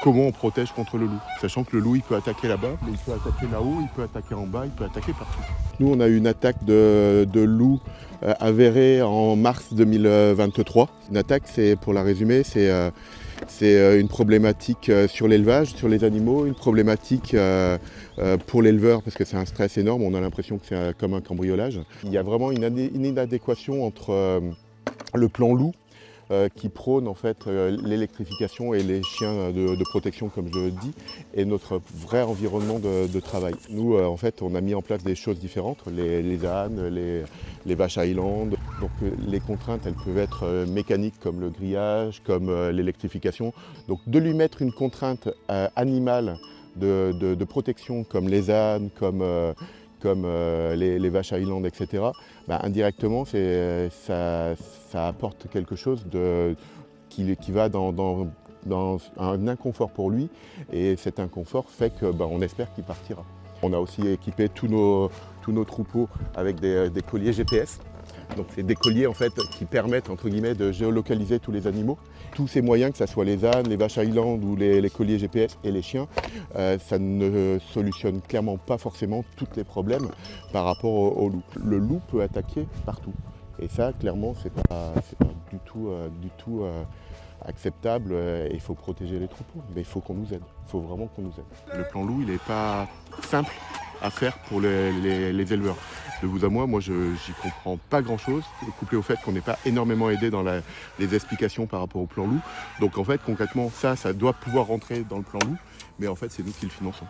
comment on protège contre le loup. Sachant que le loup, il peut attaquer là-bas, mais il peut attaquer là-haut, il peut attaquer en bas, il peut attaquer partout. Nous, on a eu une attaque de loup avérée en mars 2023. Une attaque, c'est, pour la résumer, c'est une problématique sur l'élevage, sur les animaux, une problématique pour l'éleveur parce que c'est un stress énorme, on a l'impression que c'est comme un cambriolage. Il y a vraiment une inadéquation entre le plan loup qui prône en fait l'électrification et les chiens de protection comme je le dis et notre vrai environnement de travail. Nous en fait on a mis en place des choses différentes, les ânes, les vaches Highland. Donc les contraintes elles peuvent être mécaniques comme le grillage, comme l'électrification. Donc de lui mettre une contrainte animale de protection comme les ânes, comme les vaches Highland, etc., indirectement, ça apporte quelque chose qui va dans un inconfort pour lui. Et cet inconfort fait qu'on espère qu'il partira. On a aussi équipé tous nos troupeaux avec des colliers GPS. Donc c'est des colliers en fait, qui permettent entre guillemets de géolocaliser tous les animaux. Tous ces moyens, que ce soit les ânes, les vaches Highland ou les colliers GPS et les chiens, ça ne solutionne clairement pas forcément tous les problèmes par rapport au loup. Le loup peut attaquer partout. Et ça, clairement, c'est pas du tout acceptable. Il faut protéger les troupeaux, mais il faut qu'on nous aide. Il faut vraiment qu'on nous aide. Le plan loup, il n'est pas simple à faire pour les éleveurs. De vous à moi, j'y comprends pas grand-chose, couplé au fait qu'on n'est pas énormément aidé dans les explications par rapport au plan loup. Donc en fait, concrètement, ça doit pouvoir rentrer dans le plan loup, mais en fait, c'est nous qui le finançons.